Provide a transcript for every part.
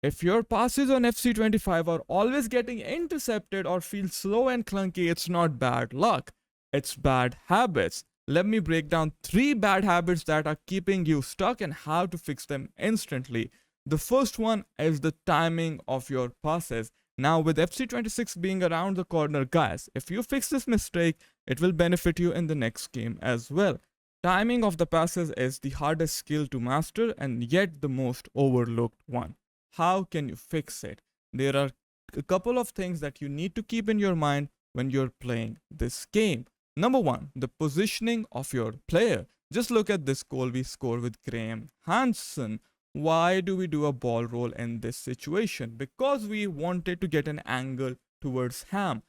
If your passes on FC25 are always getting intercepted or feel slow and clunky, it's not bad luck, it's bad habits. Let me break down 3 bad habits that are keeping you stuck and how to fix them instantly. The first one is the timing of your passes. Now, with FC26 being around the corner, guys, if you fix this mistake, it will benefit you in the next game as well. Timing of the passes is the hardest skill to master and yet the most overlooked one. How can you fix it? There are a couple of things that you need to keep in your mind when you're playing this game. Number one, the positioning of your player. Just look at this goal we score with Graham Hansen. Why do we do a ball roll in this situation? Because we wanted to get an angle towards Ham.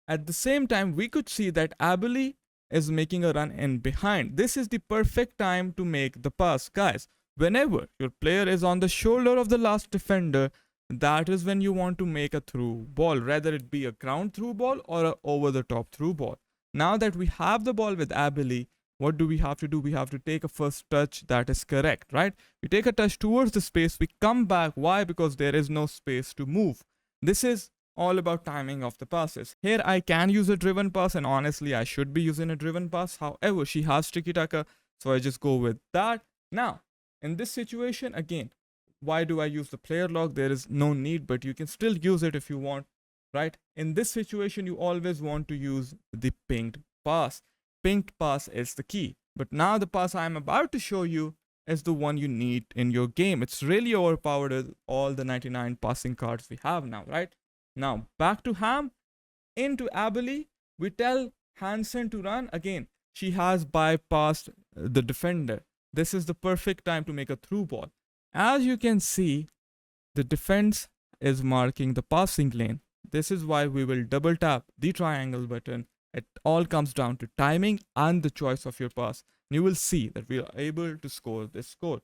At the same time, we could see that Abeli is making a run in behind. This is the perfect time to make the pass, guys. Whenever your player is on the shoulder of the last defender, that is when you want to make a through ball, whether it be a ground through ball or a over the top through ball. Now that we have the ball with Abeli, what do we have to do? We have to take a first touch that is correct, right? We take a touch towards the space, we come back. Why? Because there is no space to move. This is all about timing of the passes. Here I can use a driven pass, and honestly I should be using a driven pass. However, she has tiki taka, so I just go with that. Now, in this situation, again, why do I use the player lock? There is no need, but you can still use it if you want, right? In this situation, you always want to use the pinged pass. Pinged pass is the key. But now the pass I am about to show you is the one you need in your game. It's really overpowered with all the 99 passing cards we have now, right? Now, back to Ham, into Abeli. We tell Hansen to run. Again, she has bypassed the defender. This is the perfect time to make a through ball. As you can see, the defense is marking the passing lane. This is why we will double tap the triangle button. It all comes down to timing and the choice of your pass. You will see that we are able to score this goal.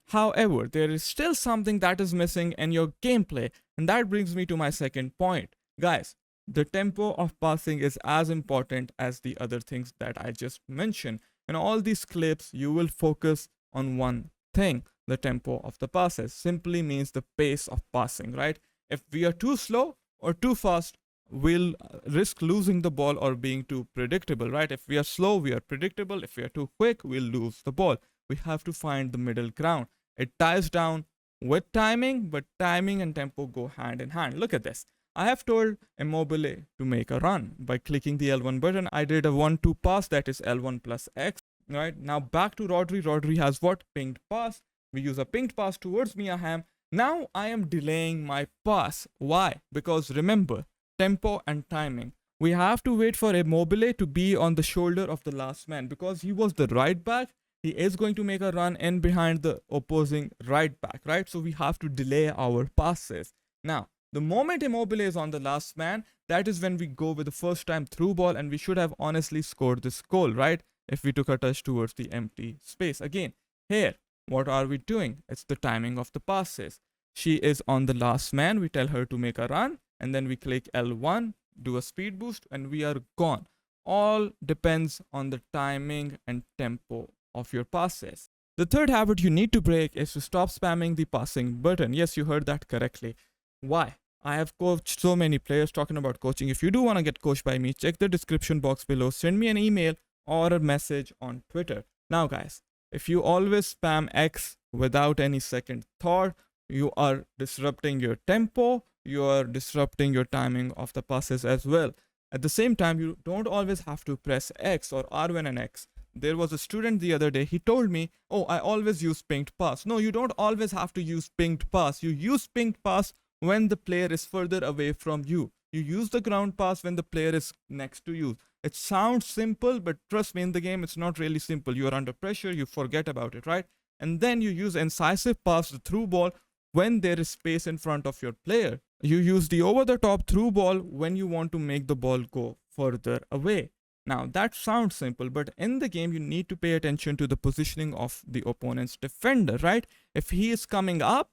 However, there is still something that is missing in your gameplay, and that brings me to my second point. Guys, the tempo of passing is as important as the other things that I just mentioned. In all these clips, you will focus on one thing. The tempo of the passes simply means the pace of passing, right? If we are too slow or too fast, we'll risk losing the ball or being too predictable, right? If we are slow, we are predictable. If we are too quick, we'll lose the ball. We have to find the middle ground. It ties down with timing, but timing and tempo go hand in hand. Look at this. I have told Immobile to make a run. By clicking the L1 button, I did a 1-2 pass, that is L1 plus X. Right, now back to Rodri. Rodri has what? Pinged pass. We use a pinged pass towards Mia Hamm. Now I am delaying my pass. Why? Because remember, tempo and timing. We have to wait for Immobile to be on the shoulder of the last man, because he was the right back. He is going to make a run in behind the opposing right back, right? So we have to delay our passes. Now, the moment Immobile is on the last man, that is when we go with the first time through ball, and we should have honestly scored this goal, right? If we took a touch towards the empty space. Again, here, what are we doing? It's the timing of the passes. She is on the last man. We tell her to make a run, and then we click L1, do a speed boost, and we are gone. All depends on the timing and tempo of your passes. The third habit you need to break is to stop spamming the passing button. Yes, you heard that correctly. Why? I have coached so many players. Talking about coaching, if you do want to get coached by me, check the description box below. Send me an email or a message on Twitter. Now, guys, if you always spam X without any second thought, you are disrupting your tempo, you are disrupting your timing of the passes as well. At the same time, you don't always have to press X or R1 and X. There was a student the other day, he told me, oh, I always use pinged pass. No, you don't always have to use pinged pass. You use pinged pass when the player is further away from you. You use the ground pass when the player is next to you. It sounds simple, but trust me, in the game, it's not really simple. You are under pressure, you forget about it, right? And then you use incisive pass, the through ball, when there is space in front of your player. You use the over the top through ball when you want to make the ball go further away. Now, that sounds simple, but in the game, you need to pay attention to the positioning of the opponent's defender, right? If he is coming up,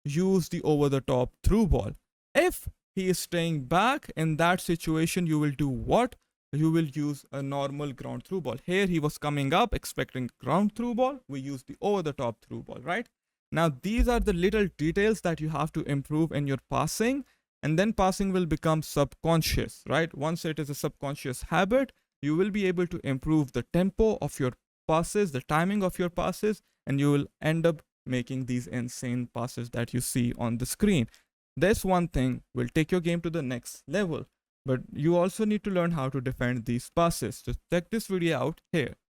use the over the top through ball. If he is staying back, in that situation, you will do what? You will use a normal ground through ball. Here, he was coming up, expecting ground through ball. We use the over the top through ball, right? Now, these are the little details that you have to improve in your passing, and then passing will become subconscious, right? Once it is a subconscious habit, you will be able to improve the tempo of your passes, the timing of your passes, and you will end up making these insane passes that you see on the screen. This one thing will take your game to the next level, but you also need to learn how to defend these passes. So check this video out here.